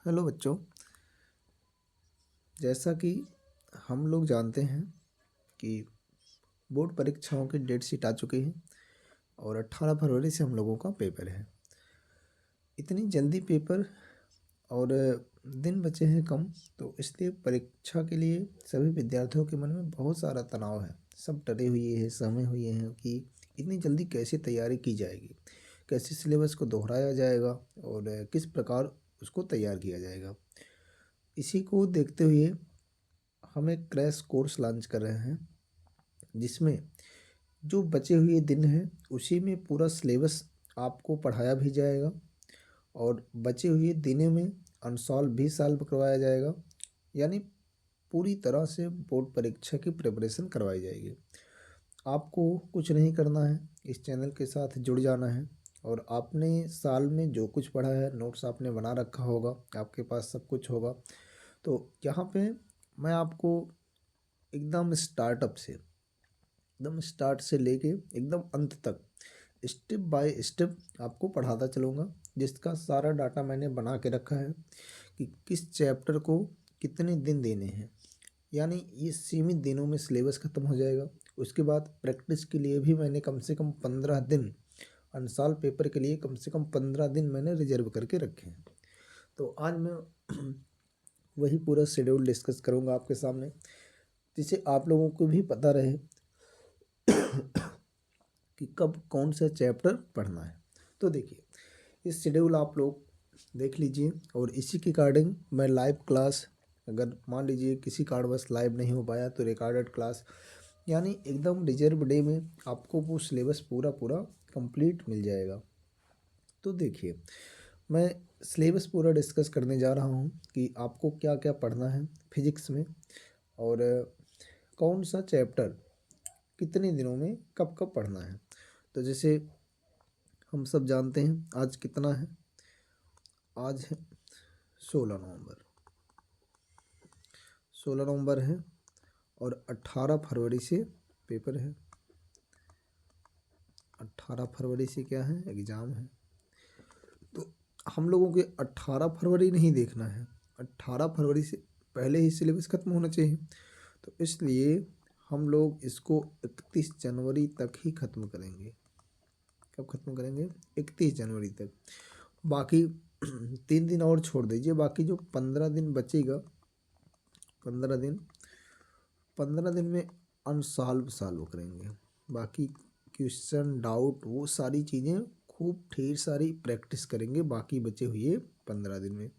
Hello बच्चों। जैसा कि हम लोग जानते हैं कि बोर्ड परीक्षाओं की डेट शीट आ चुकी है और 18 फरवरी से हम लोगों का पेपर है। इतनी जल्दी पेपर और दिन बचे हैं कम, तो इसलिए परीक्षा के लिए सभी विद्यार्थियों के मन में बहुत सारा तनाव है। सब डरे हुए हैं, सहमे हुए हैं कि इतनी जल्दी कैसे तैयारी की जाएगी, कैसे सिलेबस को दोहराया जाएगा और किस प्रकार उसको तैयार किया जाएगा। इसी को देखते हुए हम एक क्रैश कोर्स लॉन्च कर रहे हैं, जिसमें जो बचे हुए दिन हैं उसी में पूरा सिलेबस आपको पढ़ाया भी जाएगा और बचे हुए दिनों में अनसॉल्व भी सॉल्व करवाया जाएगा। यानी पूरी तरह से बोर्ड परीक्षा की प्रिपरेशन करवाई जाएगी। आपको कुछ नहीं करना है, इस चैनल के साथ जुड़ जाना है और आपने साल में जो कुछ पढ़ा है, नोट्स आपने बना रखा होगा, आपके पास सब कुछ होगा। तो यहाँ पे मैं आपको एकदम स्टार्ट से लेके एकदम अंत तक स्टेप बाय स्टेप आपको पढ़ाता चलूँगा, जिसका सारा डाटा मैंने बना के रखा है कि किस चैप्टर को कितने दिन देने हैं। यानी ये सीमित दिनों में सिलेबस ख़त्म हो जाएगा। उसके बाद प्रैक्टिस के लिए भी मैंने कम से कम 15 दिन, अनसॉल्व पेपर के लिए कम से कम 15 दिन मैंने रिजर्व करके रखे हैं। तो आज मैं वही पूरा शेड्यूल डिस्कस करूँगा आपके सामने, जिससे आप लोगों को भी पता रहे कि कब कौन सा चैप्टर पढ़ना है। तो देखिए, इस शेड्यूल आप लोग देख लीजिए और इसी के अकॉर्डिंग मैं लाइव क्लास, अगर मान लीजिए किसी कारणवश लाइव नहीं हो पाया तो रिकॉर्डेड क्लास, यानी एकदम रिजर्व डे में आपको वो सिलेबस पूरा पूरा कंप्लीट मिल जाएगा। तो देखिए, मैं सिलेबस पूरा डिस्कस करने जा रहा हूँ कि आपको क्या क्या पढ़ना है फिजिक्स में और कौन सा चैप्टर कितने दिनों में कब कब पढ़ना है। तो जैसे हम सब जानते हैं आज कितना है, आज है 16 नवंबर। 16 नवंबर है और 18 फरवरी से पेपर है। 18 फरवरी से क्या है, एग्ज़ाम है। तो हम लोगों के 18 फरवरी नहीं देखना है, 18 फरवरी से पहले ही सिलेबस ख़त्म होना चाहिए। तो इसलिए हम लोग इसको 31 जनवरी तक ही ख़त्म करेंगे। कब ख़त्म करेंगे? 31 जनवरी तक। बाकी 3 दिन और छोड़ दीजिए, बाकी जो 15 दिन बचेगा, 15 दिन, 15 दिन में सॉल्व करेंगे। बाकी क्वेश्चन, डाउट, वो सारी चीज़ें खूब ढेर सारी प्रैक्टिस करेंगे बाकी बचे हुए 15 दिन में।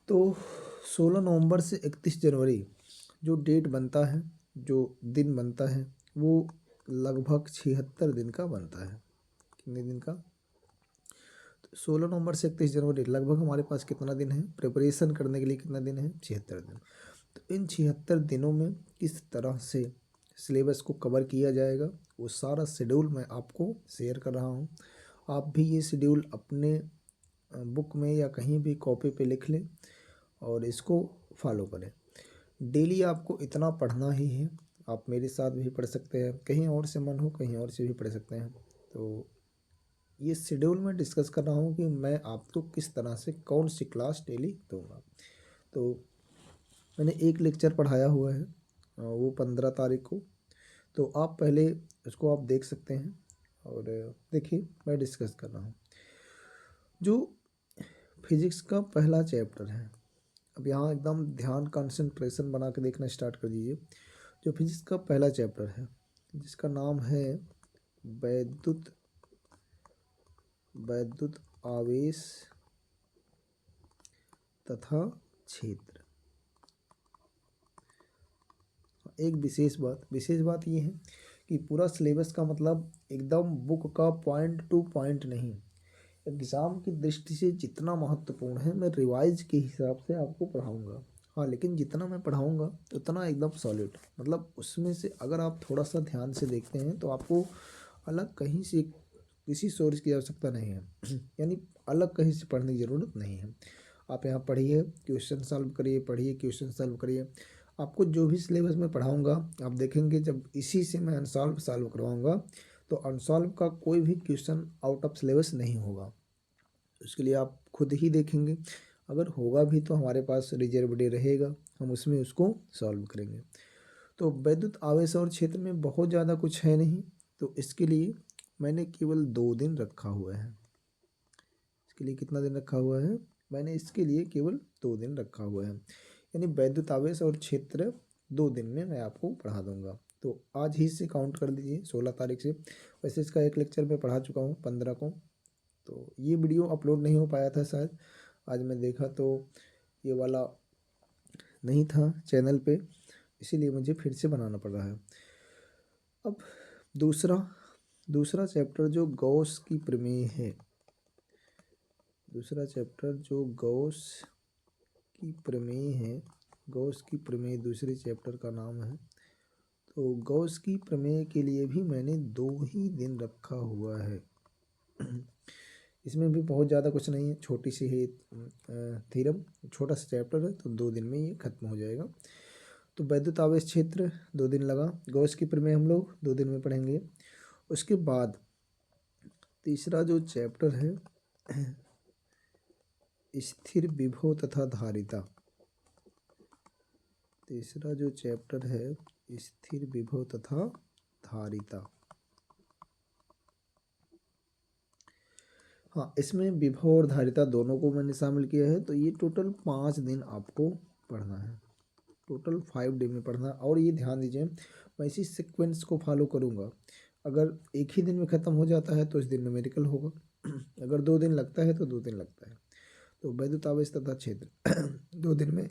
तो 16 नवंबर से 31 जनवरी जो डेट बनता है, जो दिन बनता है, वो लगभग 76 दिन का बनता है। कितने दिन का? 16 नवंबर से 31 जनवरी लगभग हमारे पास कितना दिन है प्रिपरेशन करने के लिए? कितना दिन है? 76 दिन। तो इन 76 दिनों में किस तरह से सिलेबस को कवर किया जाएगा, वो सारा शेड्यूल मैं आपको शेयर कर रहा हूँ। आप भी ये शेड्यूल अपने बुक में या कहीं भी कॉपी पे लिख लें और इसको फॉलो करें। डेली आपको इतना पढ़ना ही है। आप मेरे साथ भी पढ़ सकते हैं, कहीं और से मन हो कहीं और से भी पढ़ सकते हैं। तो ये शेड्यूल मैं डिस्कस कर रहा हूँ कि मैं आपको किस तरह से कौन सी क्लास डेली दूंगा। तो मैंने एक लेक्चर पढ़ाया हुआ है, वो 15 तारीख को। तो आप पहले उसको आप देख सकते हैं और देखिए मैं डिस्कस कर रहा हूँ। जो फिजिक्स का पहला चैप्टर है, अब यहाँ एकदम ध्यान कंसंट्रेशन बना के देखना स्टार्ट कर दीजिए। जो फिजिक्स का पहला चैप्टर है, जिसका नाम है वैद्युत वैद्युत आवेश तथा क्षेत्र। एक विशेष बात ये है कि पूरा सिलेबस का मतलब एकदम बुक का पॉइंट टू पॉइंट नहीं, एग्ज़ाम की दृष्टि से जितना महत्वपूर्ण है मैं रिवाइज के हिसाब से आपको पढ़ाऊँगा। हाँ, लेकिन जितना मैं पढ़ाऊँगा उतना एकदम सॉलिड, मतलब उसमें से अगर आप थोड़ा सा ध्यान से देखते हैं तो आपको अलग कहीं से किसी सोर्स की आवश्यकता नहीं है यानी अलग कहीं से पढ़ने की ज़रूरत नहीं है। आप यहाँ पढ़िए, क्वेश्चन सॉल्व करिए, पढ़िए, क्वेश्चन सॉल्व करिए। आपको जो भी सिलेबस मैं पढ़ाऊँगा आप देखेंगे, जब इसी से मैं अनसॉल्व सॉल्व करवाऊँगा तो अनसॉल्व का कोई भी क्वेश्चन आउट ऑफ सिलेबस नहीं होगा। उसके लिए आप खुद ही देखेंगे, अगर होगा भी तो हमारे पास रिजर्व डे रहेगा, हम उसमें उसको सॉल्व करेंगे। तो वैद्युत आवेश और क्षेत्र में बहुत ज़्यादा कुछ है नहीं, तो इसके लिए मैंने केवल 2 दिन रखा हुआ है। इसके लिए कितना दिन रखा हुआ है? मैंने इसके लिए केवल 2 दिन रखा हुआ है, यानी वैद्युत आवेश और क्षेत्र 2 दिन में मैं आपको पढ़ा दूंगा। तो आज ही से काउंट कर लीजिए 16 तारीख से। वैसे इसका एक लेक्चर मैं पढ़ा चुका हूँ 15 को, तो ये वीडियो अपलोड नहीं हो पाया था शायद, आज मैं देखा तो ये वाला नहीं था चैनल पे, इसीलिए मुझे फिर से बनाना पड़ रहा है। अब दूसरा चैप्टर जो गॉस की प्रमेय है, दूसरा चैप्टर जो गॉस की प्रमेय है, गॉस की प्रमेय दूसरे चैप्टर का नाम है। तो गॉस की प्रमेय के लिए भी मैंने 2 ही दिन रखा हुआ है। इसमें भी बहुत ज़्यादा कुछ नहीं है, छोटी सी ही थ्योरम, छोटा सा चैप्टर है, तो 2 दिन में ये खत्म हो जाएगा। तो वैद्युत आवेश क्षेत्र 2 दिन लगा, गॉस की प्रमेय हम लोग 2 दिन में पढ़ेंगे। उसके बाद तीसरा जो चैप्टर है स्थिर विभव तथा धारिता, तीसरा जो चैप्टर है स्थिर विभव तथा धारिता। हाँ, इसमें विभव और धारिता दोनों को मैंने शामिल किया है। तो ये टोटल 5 दिन आपको पढ़ना है, टोटल 5 डे में पढ़ना है। और ये ध्यान दीजिए, मैं इसी सीक्वेंस को फॉलो करूँगा। अगर एक ही दिन में ख़त्म हो जाता है तो इस दिन न्यूमेरिकल होगा, अगर 2 दिन लगता है तो 2 दिन लगता है। तो वैद्युत आवेश तथा क्षेत्र 2 दिन में,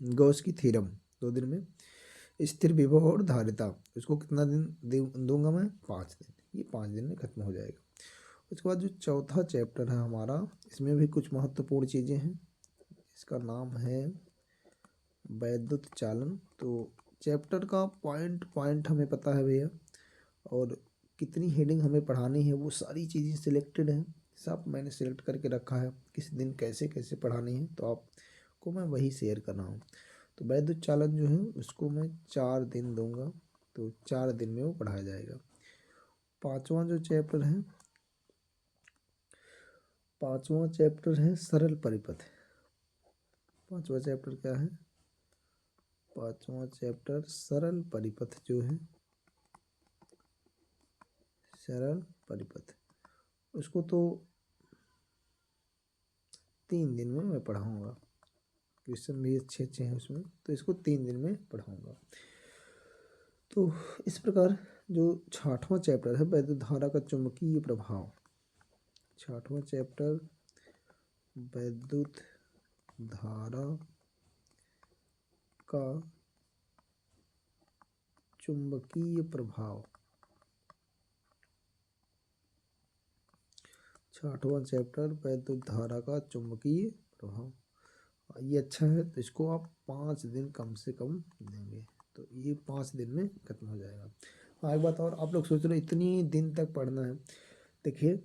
गॉस की थ्योरम 2 दिन में, स्थिर विभव और धारिता इसको कितना दिन दूंगा मैं? 5 दिन। ये 5 दिन में खत्म हो जाएगा। उसके बाद जो चौथा चैप्टर है हमारा, इसमें भी कुछ महत्वपूर्ण चीज़ें हैं। इसका नाम है वैद्युत चालन। तो चैप्टर का पॉइंट पॉइंट हमें पता है भैया, और कितनी हेडिंग हमें पढ़ानी है वो सारी चीज़ें सिलेक्टेड हैं, सब मैंने सिलेक्ट करके रखा है, किस दिन कैसे कैसे पढ़ानी है, तो आपको मैं वही शेयर कर रहा हूँ। तो वैद्युत चालन जो है उसको मैं 4 दिन दूंगा, तो 4 दिन में वो पढ़ाया जाएगा। पांचवा चैप्टर है सरल परिपथ। पांचवा चैप्टर क्या है? पांचवा चैप्टर सरल परिपथ जो है, सरल परिपथ, उसको तो 3 दिन में मैं पढ़ाऊँगा। क्वेश्चन भी अच्छे अच्छे हैं उसमें, तो इसको 3 दिन में पढ़ाऊँगा। तो इस प्रकार जो 6वां चैप्टर है वैद्युत धारा का चुंबकीय प्रभाव, 6वां चैप्टर वैद्युत धारा का चुंबकीय प्रभाव, 6वां चैप्टर वैद्युत धारा का चुंबकीय प्रभाव। ये अच्छा है, तो इसको आप 5 दिन कम से कम देंगे, तो ये 5 दिन में खत्म हो जाएगा। हाँ, एक बात और, आप लोग सोच रहे हो इतनी दिन तक पढ़ना है। देखिए,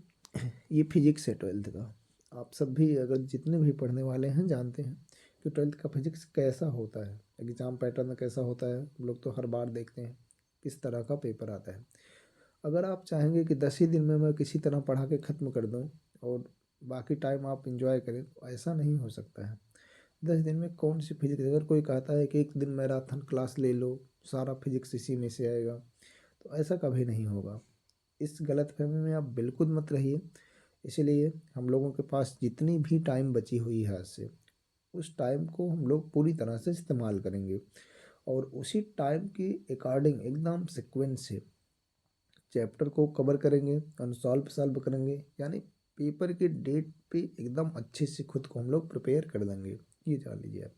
ये फिजिक्स है 12th का, आप सब भी अगर जितने भी पढ़ने वाले हैं जानते हैं कि 12th का फिजिक्स कैसा होता है, एग्ज़ाम पैटर्न कैसा होता है, हम लोग तो हर बार देखते हैं किस तरह का पेपर आता है। अगर आप चाहेंगे कि 10 ही दिन में मैं किसी तरह पढ़ा के ख़त्म कर दूँ और बाकी टाइम आप इंजॉय करें, तो ऐसा नहीं हो सकता है। 10 दिन में कौन सी फिजिक्स, अगर कोई कहता है कि एक दिन मैराथन क्लास ले लो, सारा फिजिक्स इसी में से आएगा, तो ऐसा कभी नहीं होगा। इस गलतफहमी में आप बिल्कुल मत रहिए। इसीलिए हम लोगों के पास जितनी भी टाइम बची हुई है आज से, उस टाइम को हम लोग पूरी तरह से इस्तेमाल करेंगे और उसी टाइम के अकॉर्डिंग एकदम सीक्वेंस से चैप्टर को कवर करेंगे, सॉल्व करेंगे, यानी पेपर के डेट पे एकदम अच्छे से खुद को हम लोग प्रिपेयर कर देंगे, ये जान लीजिए आप।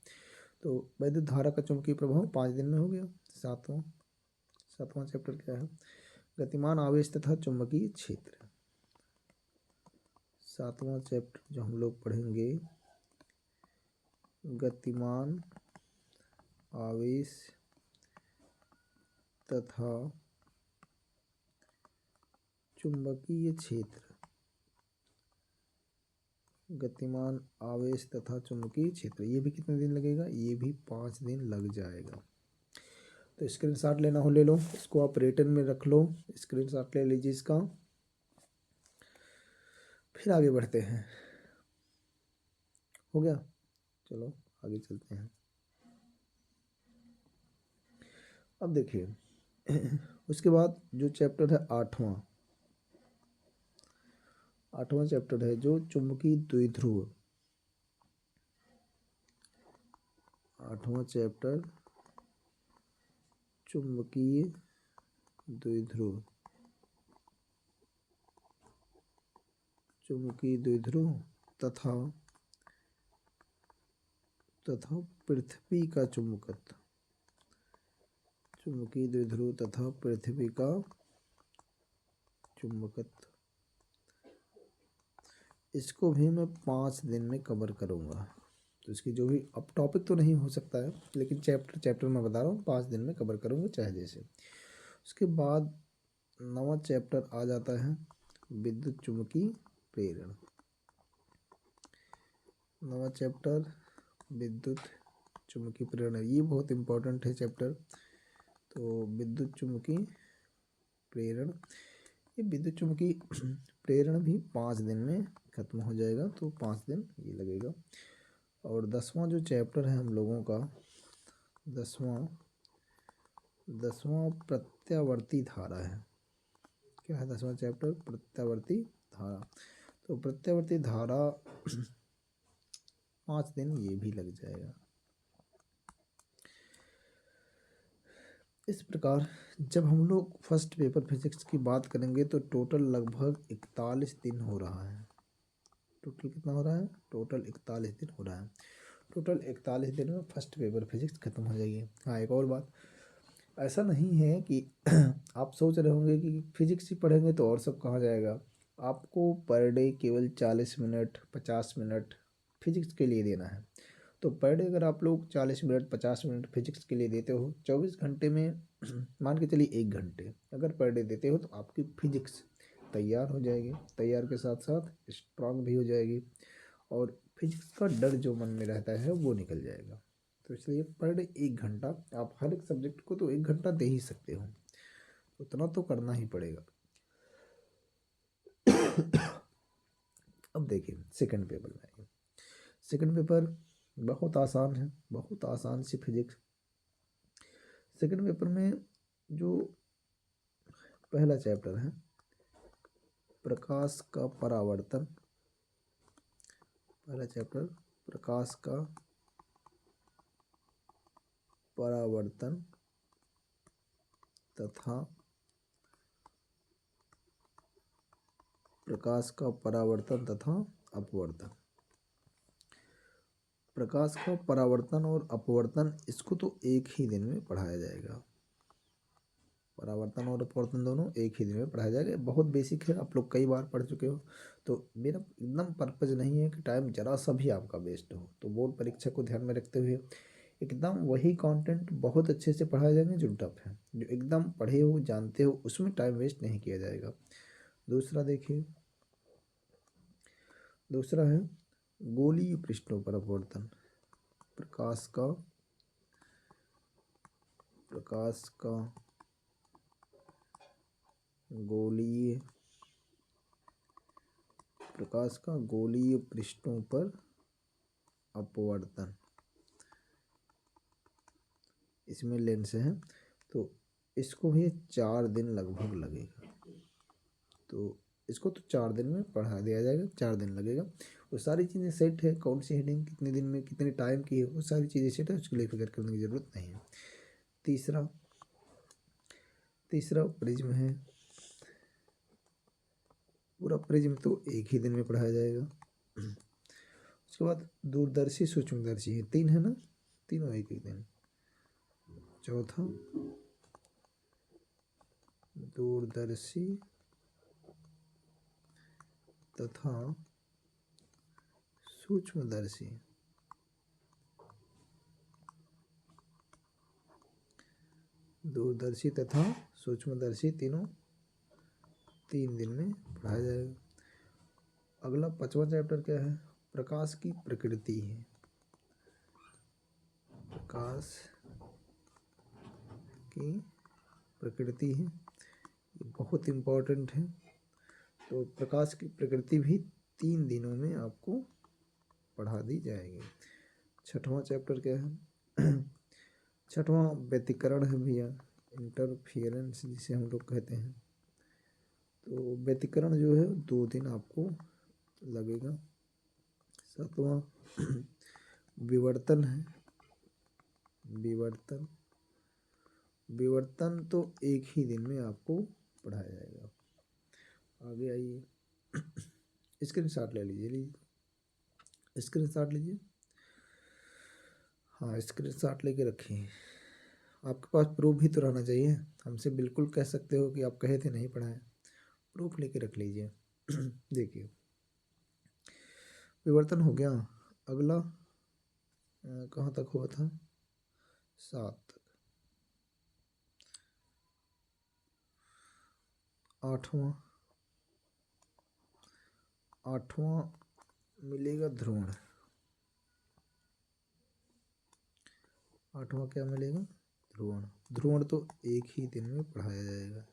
तो वैद्युत धारा का चुंबकीय प्रभाव 5 दिन में हो गया। सातवां चैप्टर क्या है? गतिमान आवेश तथा चुंबकीय क्षेत्र। 7वां चैप्टर जो हम लोग पढ़ेंगे, गतिमान आवेश तथा चुंबकीय क्षेत्र। गतिमान आवेश तथा चुंबकीय क्षेत्र, ये भी कितने दिन लगेगा? ये भी 5 दिन लग जाएगा। तो स्क्रीनशॉट लेना हो ले लो, इसको आप रिटन में रख लो, स्क्रीनशॉट ले लीजिए इसका। फिर आगे बढ़ते हैं। हो गया, चलो आगे चलते हैं। अब देखिए उसके बाद जो चैप्टर है आठवां चैप्टर है जो चुंबकीय द्विध्रुव। आठवां चैप्टर चुंबकीय द्विध्रुव। चुंबकीय द्विध्रुव तथा पृथ्वी का चुंबकत्व। चुंबकीय द्विध्रुव तथा पृथ्वी का चुंबकत्व। इसको भी मैं 5 दिन में कवर करूँगा। तो इसकी जो भी, अब टॉपिक तो नहीं हो सकता है लेकिन चैप्टर मैं बता रहा हूँ 5 दिन में कवर करूँगा चाहे जैसे। उसके बाद 9वां चैप्टर आ जाता है विद्युत चुम्बकीय प्रेरण। 9वां चैप्टर विद्युत चुम्बकीय प्रेरण, ये बहुत इम्पोर्टेंट है चैप्टर। तो विद्युत चुम्बकीय प्रेरण, ये विद्युत चुम्बकीय प्रेरण भी 5 दिन में खत्म हो जाएगा, तो 5 दिन ये लगेगा। और 10वां जो चैप्टर है हम लोगों का, 10वां प्रत्यावर्ती धारा है। क्या है 10वां चैप्टर? प्रत्यावर्ती धारा। तो प्रत्यावर्ती धारा 5 दिन ये भी लग जाएगा। इस प्रकार जब हम लोग फर्स्ट पेपर फिजिक्स की बात करेंगे तो टोटल लगभग 41 दिन हो रहा है। टोटल कितना हो रहा है? टोटल 41 दिन हो रहा है। टोटल 41 दिन में फर्स्ट पेपर फिजिक्स खत्म हो जाएगी। हाँ, एक और बात, ऐसा नहीं है कि आप सोच रहे होंगे कि फिजिक्स ही पढ़ेंगे तो और सब कहाँ जाएगा। आपको पर डे केवल 40 मिनट 50 मिनट फिजिक्स के लिए देना है। तो पर डे अगर आप लोग 40 मिनट 50 मिनट फिजिक्स के लिए देते हो, 24 घंटे में मान के चलिए 1 घंटे अगर पर डे देते हो, तो आपकी फिजिक्स तैयार हो जाएगी। तैयार के साथ साथ स्ट्रांग भी हो जाएगी और फिजिक्स का डर जो मन में रहता है वो निकल जाएगा। तो इसलिए पर डे 1 घंटा, आप हर एक सब्जेक्ट को तो 1 घंटा दे ही सकते हो, उतना तो करना ही पड़ेगा। अब देखिए सेकंड पेपर में आइए। सेकंड पेपर बहुत आसान है, बहुत आसान सी फिजिक्स। सेकंड पेपर में जो पहला चैप्टर है प्रकाश का परावर्तन। पहला चैप्टर प्रकाश का परावर्तन तथा अपवर्तन। प्रकाश का परावर्तन और अपवर्तन, इसको तो एक ही दिन में पढ़ाया जाएगा। परावर्तन और अपवर्तन दोनों एक ही दिन में पढ़ाया जाएगा। बहुत बेसिक है, आप लोग कई बार पढ़ चुके हो। तो मेरा एकदम पर्पज़ नहीं है कि टाइम जरा सा भी आपका वेस्ट हो। तो बोर्ड परीक्षा को ध्यान में रखते हुए एकदम वही कंटेंट बहुत अच्छे से पढ़ाए जाएंगे जो टफ है, जो एकदम पढ़े हो जानते हो, उसमें टाइम वेस्ट नहीं किया जाएगा। दूसरा देखिए, दूसरा है गोलीय पृष्ठों पर अपवर्तन। प्रकाश का गोलीय पृष्ठों पर अपवर्तन। इसमें लेंस है, तो इसको भी 4 दिन लगभग लगेगा। तो इसको तो 4 दिन में पढ़ा दिया जाएगा, 4 दिन लगेगा। वो सारी चीज़ें सेट है, कौन सी हेडिंग कितने दिन में कितने टाइम की है, वो सारी चीज़ें सेट है, उसके लिए फिक्र करने की ज़रूरत नहीं है। तीसरा प्रिज्म है। पूरा प्रिज्म तो एक ही दिन में पढ़ाया जाएगा। उसके बाद दूरदर्शी सूक्ष्मदर्शी है, 3 है ना, तीनों एक ही दिन। चौथा दूरदर्शी तथा सूक्ष्मदर्शी। दूरदर्शी तथा सूक्ष्मदर्शी तीनों 3 दिन में पढ़ाया जाएगा। अगला 5वां चैप्टर क्या है? प्रकाश की प्रकृति है। प्रकाश की प्रकृति है, ये बहुत इम्पोर्टेंट है। तो प्रकाश की प्रकृति भी 3 दिनों में आपको पढ़ा दी जाएगी। छठवां चैप्टर क्या है? छठवां व्यतिकरण है भैया, इंटरफियरेंस जिसे हम लोग कहते हैं। तो व्यतिकरण जो है 2 दिन आपको लगेगा। सातवां विवर्तन है। विवर्तन, विवर्तन तो एक ही दिन में आपको पढ़ाया जाएगा। आगे आइए, स्क्रीनशॉट ले लीजिए, स्क्रीनशॉट लीजिए। हाँ, स्क्रीनशॉट लेके रखिए। आपके पास प्रूफ भी तो रहना चाहिए। हमसे बिल्कुल कह सकते हो कि आप कहे थे नहीं पढ़ाए, प्रूफ लेके रख लीजिए। देखिए, विवर्तन हो गया। अगला कहाँ तक हुआ था? 7 तक। 8वां मिलेगा ध्रुवण। 8वां क्या मिलेगा? ध्रुवण। ध्रुवण तो एक ही दिन में पढ़ाया जाएगा।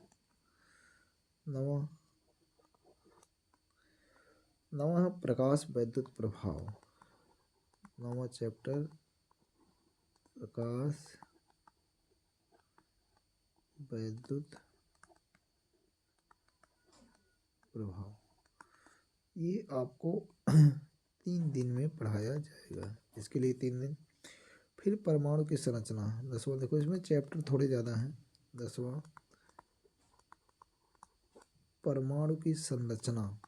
9वां है प्रकाश वैद्युत प्रभाव। 9वां चैप्टर प्रकाश वैद्युत प्रभाव, ये आपको 3 दिन में पढ़ाया जाएगा। इसके लिए 3 दिन। फिर परमाणु की संरचना 10वां। देखो इसमें चैप्टर थोड़े ज़्यादा हैं। 10वां परमाणु की संरचना,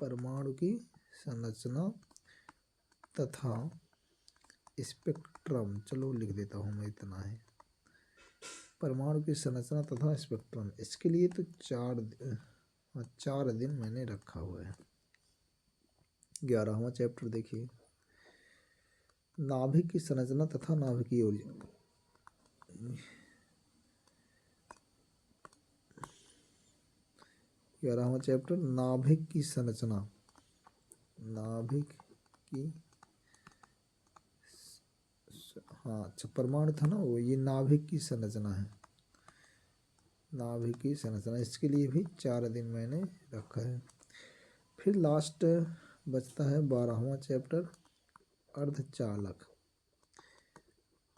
परमाणु की संरचना तथा स्पेक्ट्रम। चलो लिख देता हूँ मैं, इतना है। परमाणु की संरचना तथा स्पेक्ट्रम, इसके लिए तो 4 दिन मैंने रखा हुआ है। 11वां चैप्टर देखिए, नाभिक की संरचना तथा नाभिकीय ऊर्जा। 11वां चैप्टर नाभिक की संरचना, नाभिक की, हाँ अच्छा परमाणु था ना वो, ये नाभिक की संरचना है। नाभिक की संरचना, इसके लिए भी 4 दिन मैंने रखा है। फिर लास्ट बचता है 12वां चैप्टर अर्धचालक।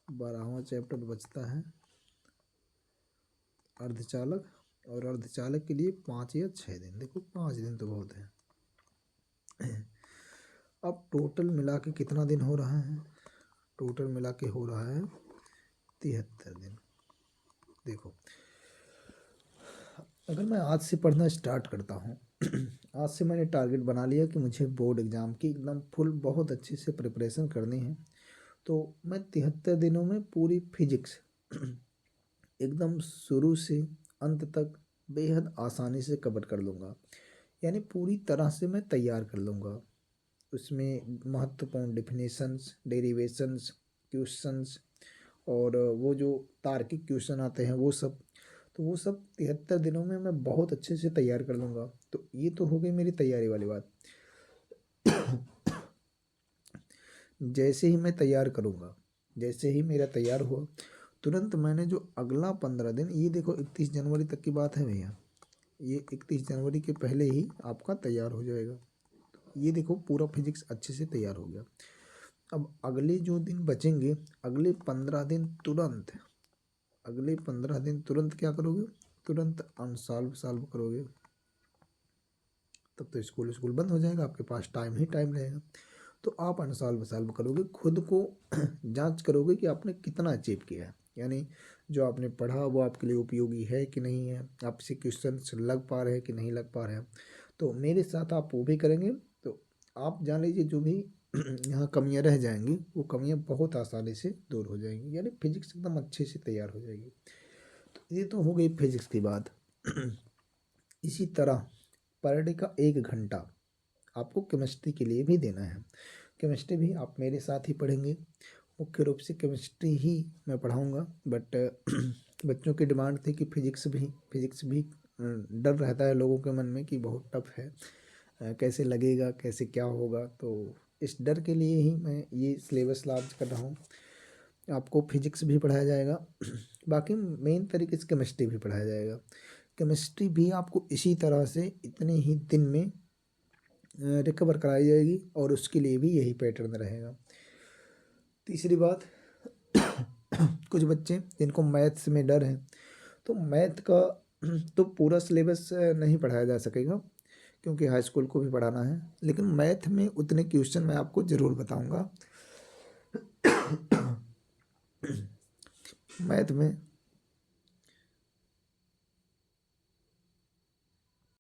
12वां चैप्टर बचता है अर्धचालक, और अर्धचालक के लिए 5 या 6 दिन। देखो 5 दिन तो बहुत है। अब टोटल मिला के कितना दिन हो रहा है? टोटल मिला के हो रहा है 73 दिन। देखो, अगर मैं आज से पढ़ना स्टार्ट करता हूँ, आज से मैंने टारगेट बना लिया कि मुझे बोर्ड एग्ज़ाम की एकदम फुल बहुत अच्छे से प्रिपरेशन करनी है, तो मैं 73 दिनों में पूरी फिजिक्स एकदम शुरू से अंत तक बेहद आसानी से कवर कर लूँगा। यानी पूरी तरह से मैं तैयार कर लूँगा। उसमें महत्वपूर्ण डिफिनेशंस, डेरिवेशंस, क्वेश्चंस और वो जो तार्किक क्वेश्चन आते हैं वो सब, तो वो सब 73 दिनों में मैं बहुत अच्छे से तैयार कर लूँगा। तो ये तो हो गई मेरी तैयारी वाली बात। जैसे ही मैं तैयार करूँगा, जैसे ही मेरा तैयार हुआ, तुरंत मैंने जो अगला 15 दिन, ये देखो 31 जनवरी तक की बात है भैया, ये 31 जनवरी के पहले ही आपका तैयार हो जाएगा। ये देखो पूरा फिजिक्स अच्छे से तैयार हो गया। अब अगले जो दिन बचेंगे, अगले 15 दिन तुरंत, अगले 15 दिन तुरंत क्या करोगे? तुरंत अनसॉल्व करोगे। तब तो स्कूल बंद हो जाएगा, आपके पास टाइम ही टाइम रहेगा। तो आप अनसॉल्व करोगे, खुद को जांच करोगे कि आपने कितना अचीव किया है, यानी जो आपने पढ़ा वो आपके लिए उपयोगी है कि नहीं है, आपसे क्वेश्चन लग पा रहे हैं कि नहीं लग पा रहे हैं। तो मेरे साथ आप वो भी करेंगे, तो आप जान लीजिए जो भी यहाँ कमियाँ रह जाएंगी वो कमियाँ बहुत आसानी से दूर हो जाएंगी, यानी फिजिक्स एकदम अच्छे से तैयार हो जाएगी। तो ये तो हो गई फिजिक्स की बात। इसी तरह पर डे का 1 घंटा आपको केमिस्ट्री के लिए भी देना है। केमिस्ट्री भी आप मेरे साथ ही पढ़ेंगे। मुख्य रूप से केमिस्ट्री ही मैं पढ़ाऊँगा, बट बच्चों की डिमांड थी कि फिजिक्स भी डर रहता है लोगों के मन में कि बहुत टफ है, कैसे लगेगा, कैसे क्या होगा। तो इस डर के लिए ही मैं ये सिलेबस लॉन्च कर रहा हूँ। आपको फिजिक्स भी पढ़ाया जाएगा, बाकी मेन तरीके से केमिस्ट्री भी पढ़ाया जाएगा। केमिस्ट्री भी आपको इसी तरह से इतने ही दिन में रिकवर कराई जाएगी और उसके लिए भी यही पैटर्न रहेगा। तीसरी बात, कुछ बच्चे जिनको मैथ्स में डर है, तो मैथ का तो पूरा सिलेबस नहीं पढ़ाया जा सकेगा क्योंकि हाई स्कूल को भी पढ़ाना है, लेकिन मैथ में उतने क्वेश्चन मैं आपको ज़रूर बताऊंगा। मैथ में